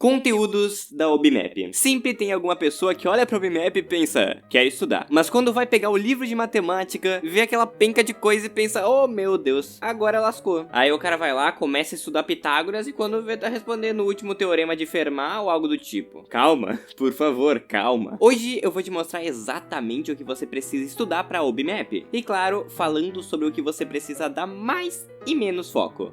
Conteúdos da OBMAP. Sempre tem alguma pessoa que olha pra OBMAP e pensa, quer estudar. Mas quando vai pegar o livro de matemática, vê aquela penca de coisa e pensa, oh meu Deus, agora lascou. Aí o cara vai lá, começa a estudar Pitágoras e quando vê tá respondendo o último teorema de Fermat ou algo do tipo. Calma, por favor, calma. Hoje eu vou te mostrar exatamente o que você precisa estudar pra OBMAP. E claro, falando sobre o que você precisa dar mais e menos foco.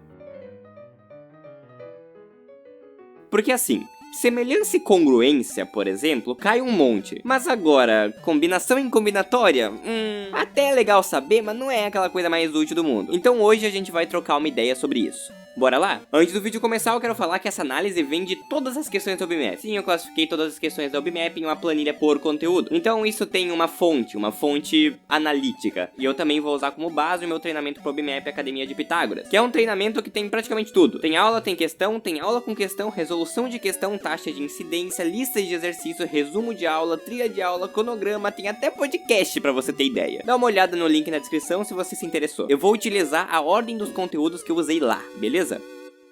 Porque assim, semelhança e congruência, por exemplo, cai um monte. Mas agora, combinação em combinatória? Até é legal saber, mas não é aquela coisa mais útil do mundo. Então hoje a gente vai trocar uma ideia sobre isso. Bora lá? Antes do vídeo começar, eu quero falar que essa análise vem de todas as questões da OBMAP. Sim, eu classifiquei todas as questões da OBMAP em uma planilha por conteúdo. Então isso tem uma fonte analítica. E eu também vou usar como base o meu treinamento pro OBMAP Academia de Pitágoras, que é um treinamento que tem praticamente tudo. Tem aula com questão, resolução de questão, taxa de incidência, lista de exercício, resumo de aula, trilha de aula, cronograma, tem até podcast pra você ter ideia. Dá uma olhada no link na descrição se você se interessou. Eu vou utilizar a ordem dos conteúdos que eu usei lá, beleza?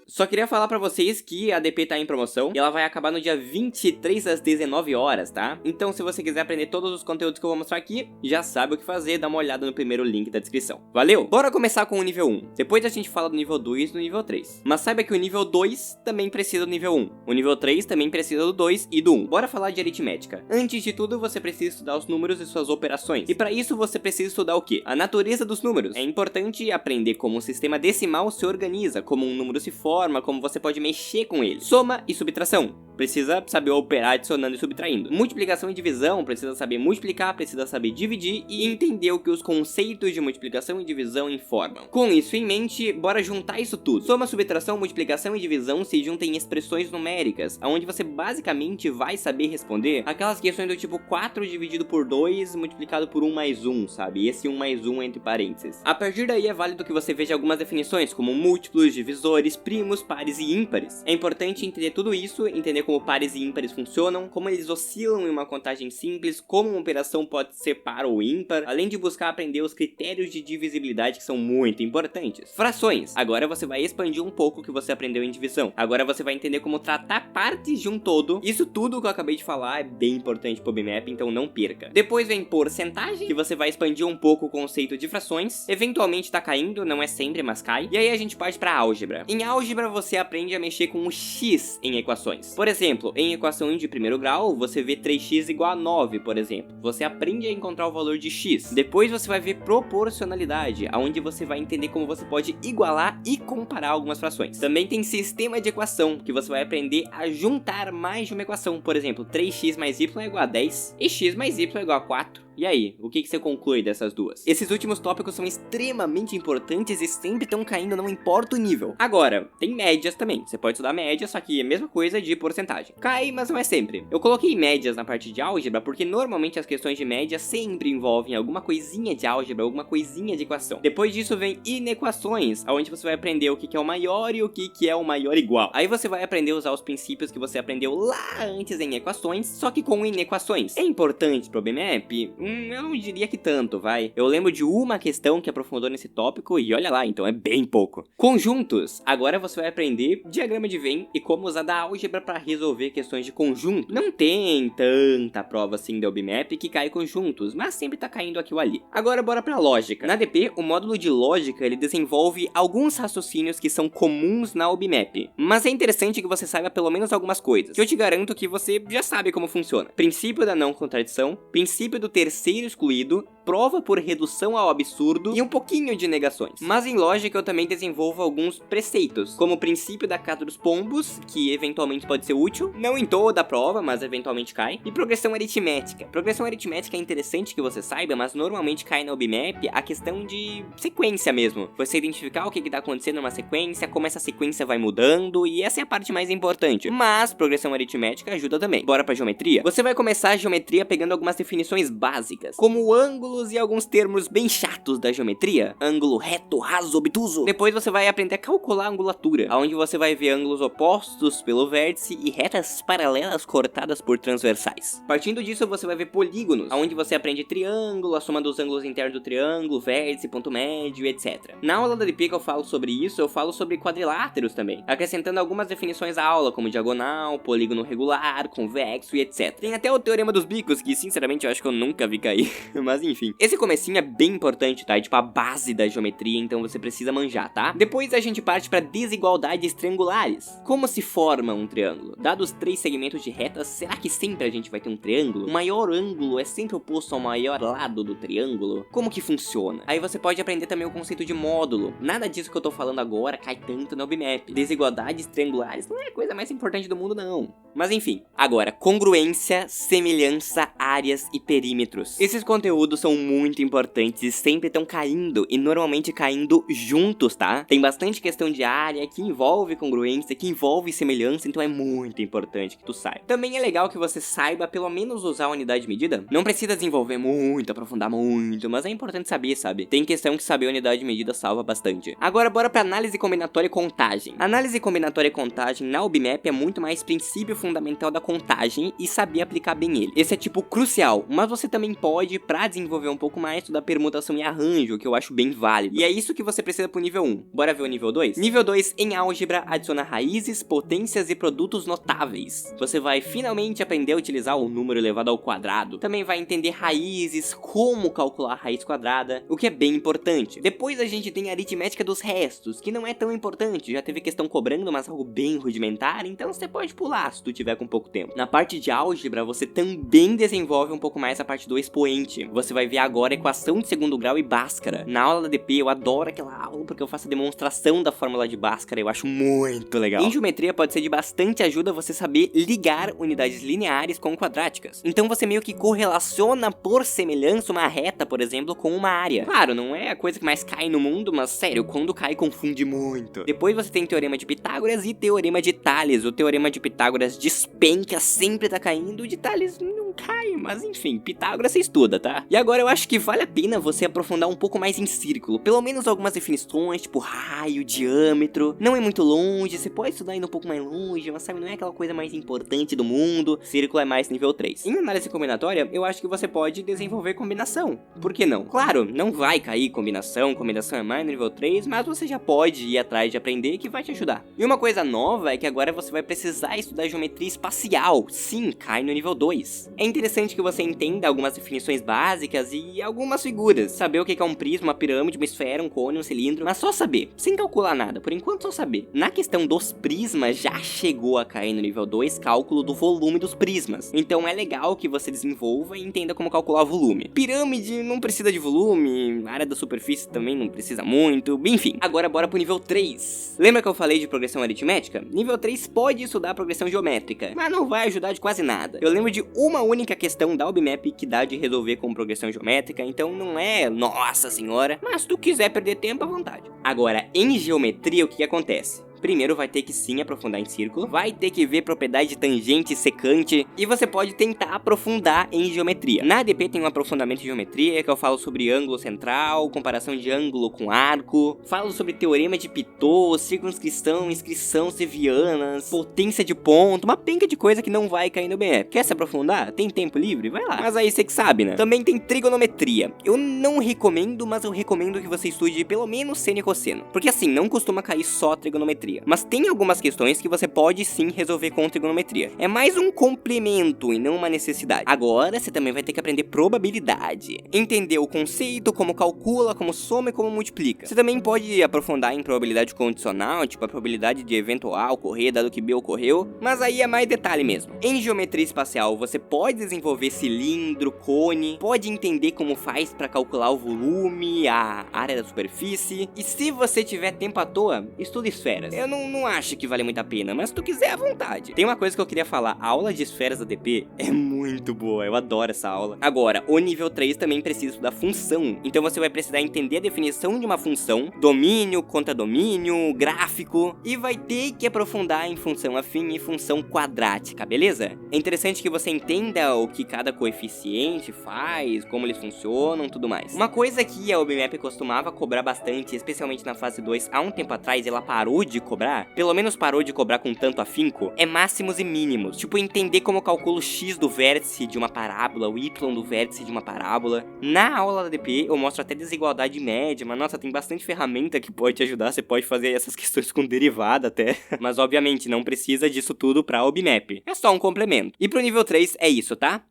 Só queria falar pra vocês que a ADP tá em promoção e ela vai acabar no dia 23 às 19 horas, tá? Então se você quiser aprender todos os conteúdos que eu vou mostrar aqui, já sabe o que fazer, dá uma olhada no primeiro link da descrição. Valeu? Bora começar com o nível 1. Depois a gente fala do nível 2 e do nível 3. Mas saiba que o nível 2 também precisa do nível 1. O nível 3 também precisa do 2 e do 1. Bora falar de aritmética. Antes de tudo, você precisa estudar os números e suas operações. E pra isso você precisa estudar o quê? A natureza dos números. É importante aprender como um sistema decimal se organiza, como um número se forma, como você pode mexer com ele. Soma e subtração. Precisa saber operar adicionando e subtraindo. Multiplicação e divisão, precisa saber multiplicar, precisa saber dividir e entender o que os conceitos de multiplicação e divisão informam. Com isso em mente, bora juntar isso tudo. Soma, subtração, multiplicação e divisão se juntam em expressões numéricas, onde você basicamente vai saber responder aquelas questões do tipo 4 dividido por 2 multiplicado por 1 mais 1, sabe? Esse 1 mais 1 entre parênteses. A partir daí é válido que você veja algumas definições, como múltiplos, divisores, primos, pares e ímpares. É importante entender tudo isso, entender como pares e ímpares funcionam, como eles oscilam em uma contagem simples, como uma operação pode ser par ou ímpar, além de buscar aprender os critérios de divisibilidade que são muito importantes. Frações. Agora você vai expandir um pouco o que você aprendeu em divisão. Agora você vai entender como tratar partes de um todo. Isso tudo que eu acabei de falar é bem importante pro OBMAP, então não perca. Depois vem porcentagem, que você vai expandir um pouco o conceito de frações. Eventualmente tá caindo, não é sempre, mas cai. E aí a gente parte pra álgebra. Em álgebra você aprende a mexer com o x em equações. Por exemplo, em equação de primeiro grau, você vê 3x igual a 9, por exemplo. Você aprende a encontrar o valor de x. Depois você vai ver proporcionalidade, onde você vai entender como você pode igualar e comparar algumas frações. Também tem sistema de equação, que você vai aprender a juntar mais de uma equação. Por exemplo, 3x mais y é igual a 10 e x mais y é igual a 4. E aí, o que você conclui dessas duas? Esses últimos tópicos são extremamente importantes e sempre estão caindo, não importa o nível. Agora, tem médias também. Você pode estudar médias, só que é a mesma coisa de porcentagem. Cai, mas não é sempre. Eu coloquei médias na parte de álgebra porque normalmente as questões de média sempre envolvem alguma coisinha de álgebra, alguma coisinha de equação. Depois disso vem inequações, onde você vai aprender o que é o maior e o que é o maior igual. Aí você vai aprender a usar os princípios que você aprendeu lá antes em equações, só que com inequações. É importante pro OBMAP? Eu não diria que tanto, vai. Eu lembro de uma questão que aprofundou nesse tópico e olha lá, então é bem pouco. Conjuntos. Agora você vai aprender diagrama de Venn e como usar da álgebra para resolver questões de conjunto. Não tem tanta prova assim da OBMAP que cai conjuntos, mas sempre tá caindo aqui ou ali. Agora bora pra lógica. Na ADP, o módulo de lógica, ele desenvolve alguns raciocínios que são comuns na OBMAP. Mas é interessante que você saiba pelo menos algumas coisas, que eu te garanto que você já sabe como funciona. Princípio da não contradição, princípio do terceiro excluído, prova por redução ao absurdo e um pouquinho de negações. Mas em lógica eu também desenvolvo alguns preceitos, como o princípio da casa dos pombos, que eventualmente pode ser útil, não em toda a prova, mas eventualmente cai, e progressão aritmética. Progressão aritmética é interessante que você saiba, mas normalmente cai na OBMAP a questão de sequência mesmo. Você identificar o que está acontecendo numa sequência, como essa sequência vai mudando, e essa é a parte mais importante. Mas progressão aritmética ajuda também. Bora pra geometria? Você vai começar a geometria pegando algumas definições básicas, como o ângulo ângulos e alguns termos bem chatos da geometria. Ângulo reto, raso, obtuso. Depois você vai aprender a calcular a angulatura, onde você vai ver ângulos opostos pelo vértice e retas paralelas cortadas por transversais. Partindo disso, você vai ver polígonos, onde você aprende triângulo, a soma dos ângulos internos do triângulo, vértice, ponto médio, etc. Na aula da DP que eu falo sobre isso, eu falo sobre quadriláteros também, acrescentando algumas definições à aula, como diagonal, polígono regular, convexo e etc. Tem até o teorema dos bicos, que sinceramente eu acho que eu nunca vi cair, mas enfim. Esse comecinho é bem importante, tá? É tipo a base da geometria, então você precisa manjar, tá? Depois a gente parte para desigualdades triangulares. Como se forma um triângulo? Dados 3 segmentos de retas, será que sempre a gente vai ter um triângulo? O maior ângulo é sempre oposto ao maior lado do triângulo? Como que funciona? Aí você pode aprender também o conceito de módulo. Nada disso que eu tô falando agora cai tanto no BMAP. Desigualdades triangulares não é a coisa mais importante do mundo, não. Mas enfim. Agora, congruência, semelhança, áreas e perímetros. Esses conteúdos são muito importantes e sempre estão caindo, e normalmente caindo juntos, tá? Tem bastante questão de área que envolve congruência, que envolve semelhança, então é muito importante que tu saiba. Também é legal que você saiba pelo menos usar a unidade de medida. Não precisa desenvolver muito, aprofundar muito, mas é importante saber, sabe? Tem questão que saber a unidade de medida salva bastante. Agora bora pra análise combinatória e contagem. Análise combinatória e contagem na UBMAP é muito mais princípio fundamental da contagem e saber aplicar bem ele. Esse é tipo crucial, mas você também pode, pra desenvolver um pouco mais, estudar permutação e arranjo, que eu acho bem válido. E é isso que você precisa pro nível 1. Bora ver o nível 2? Nível 2, em álgebra, adiciona raízes, potências e produtos notáveis. Você vai finalmente aprender a utilizar o número elevado ao quadrado. Também vai entender raízes, como calcular a raiz quadrada, o que é bem importante. Depois a gente tem a aritmética dos restos, que não é tão importante, já teve questão cobrando, mas algo bem rudimentar, então você pode pular se tu tiver com pouco tempo. Na parte de álgebra, você também desenvolve um pouco mais a parte do expoente. Você vai ver agora equação de segundo grau e Bhaskara. Na aula da DP, eu adoro aquela aula porque eu faço a demonstração da fórmula de Bhaskara, eu acho muito legal. Em geometria pode ser de bastante ajuda você saber ligar unidades lineares com quadráticas. Então você meio que correlaciona por semelhança uma reta, por exemplo, com uma área. Claro, não é a coisa que mais cai no mundo, mas sério, quando cai confunde muito. Depois você tem teorema de Pitágoras e teorema de Tales. O teorema de Pitágoras despenca, sempre tá caindo, o de Tales não cai, mas enfim, Pitágoras você estuda, tá? E agora eu acho que vale a pena você aprofundar um pouco mais em círculo, pelo menos algumas definições, tipo raio, diâmetro. Não é muito longe, você pode estudar indo um pouco mais longe, mas sabe, não é aquela coisa mais importante do mundo. Círculo é mais nível 3. Em análise combinatória, eu acho que você pode desenvolver combinação. Por que não? Claro, não vai cair combinação é mais nível 3, mas você já pode ir atrás de aprender que vai te ajudar. E uma coisa nova é que agora você vai precisar estudar geometria espacial. Sim, cai no nível 2. É interessante que você entenda algumas definições básicas e algumas figuras. Saber o que é um prisma, uma pirâmide, uma esfera, um cone, um cilindro. Mas só saber, sem calcular nada, por enquanto só saber. Na questão dos prismas, já chegou a cair no nível 2 cálculo do volume dos prismas. Então é legal que você desenvolva e entenda como calcular o volume. Pirâmide não precisa de volume, área da superfície também não precisa muito, enfim. Agora bora pro nível 3. Lembra que eu falei de progressão aritmética? Nível 3 pode estudar progressão geométrica, mas não vai ajudar de quase nada. Eu lembro de uma única questão da UBMAP que dá de resolver com progressão geométrica, então não é nossa senhora, mas se tu quiser perder tempo, à vontade. Agora, em geometria, o que acontece? Primeiro vai ter que sim aprofundar em círculo, vai ter que ver propriedade de tangente, secante, e você pode tentar aprofundar em geometria. Na ADP tem um aprofundamento em geometria, que eu falo sobre ângulo central, comparação de ângulo com arco, falo sobre teorema de Pitot, circunscrição, inscrição sevianas, potência de ponto, uma penca de coisa que não vai cair no BF. Quer se aprofundar? Tem tempo livre? Vai lá. Mas aí você que sabe, né? Também tem trigonometria. Eu não recomendo, mas eu recomendo que você estude pelo menos seno e cosseno, porque assim, não costuma cair só trigonometria. Mas tem algumas questões que você pode sim resolver com trigonometria. É mais um complemento e não uma necessidade. Agora você também vai ter que aprender probabilidade. Entender o conceito, como calcula, como soma e como multiplica. Você também pode aprofundar em probabilidade condicional, tipo a probabilidade de evento A ocorrer dado que B ocorreu. Mas aí é mais detalhe mesmo. Em geometria espacial você pode desenvolver cilindro, cone, pode entender como faz para calcular o volume, a área da superfície. E se você tiver tempo à toa, estuda esferas. eu não acho que vale muito a pena, mas se tu quiser, à vontade. Tem uma coisa que eu queria falar, a aula de esferas da DP é muito boa, eu adoro essa aula. Agora, o nível 3 também precisa estudar função, então você vai precisar entender a definição de uma função, domínio, contradomínio, gráfico, e vai ter que aprofundar em função afim e função quadrática, beleza? É interessante que você entenda o que cada coeficiente faz, como eles funcionam, tudo mais. Uma coisa que a OBMap costumava cobrar bastante, especialmente na fase 2, há um tempo atrás, ela parou de cobrar, pelo menos parou de cobrar com tanto afinco, é máximos e mínimos. Tipo, entender como eu calculo o x do vértice de uma parábola, o y do vértice de uma parábola. Na aula da DP, eu mostro até desigualdade média, mas nossa, tem bastante ferramenta que pode te ajudar, você pode fazer essas questões com derivada até. Mas obviamente, não precisa disso tudo pra OBMap, é só um complemento. E pro nível 3 é isso, tá?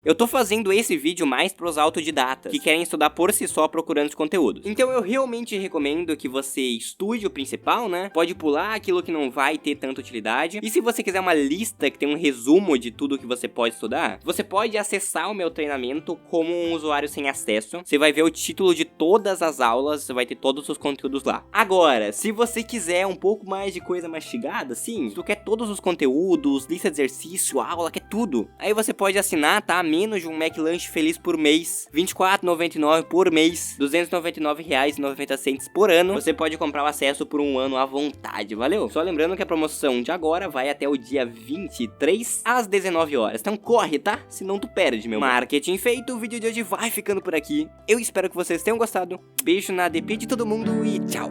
Eu tô fazendo esse vídeo mais pros autodidatas, que querem estudar por si só procurando os conteúdos. Então eu realmente recomendo que você estude o principal, né? Pode pular aquilo que não vai ter tanta utilidade. E se você quiser uma lista que tem um resumo de tudo que você pode estudar, você pode acessar o meu treinamento como um usuário sem acesso. Você vai ver o título de todas as aulas, você vai ter todos os conteúdos lá. Agora, se você quiser um pouco mais de coisa mastigada, sim, se tu quer todos os conteúdos, lista de exercício, aula, quer tudo, aí você pode assinar, tá? Menos de um McLanche feliz por mês, R$ 24,99 por mês, R$ 299,90 por ano. Você pode comprar o acesso por um ano à vontade, valeu? Só lembrando que a promoção de agora vai até o dia 23 às 19 horas. Então corre, tá? Senão tu perde, meu marketing feito. O vídeo de hoje vai ficando por aqui. Eu espero que vocês tenham gostado. Beijo na DP de todo mundo e tchau!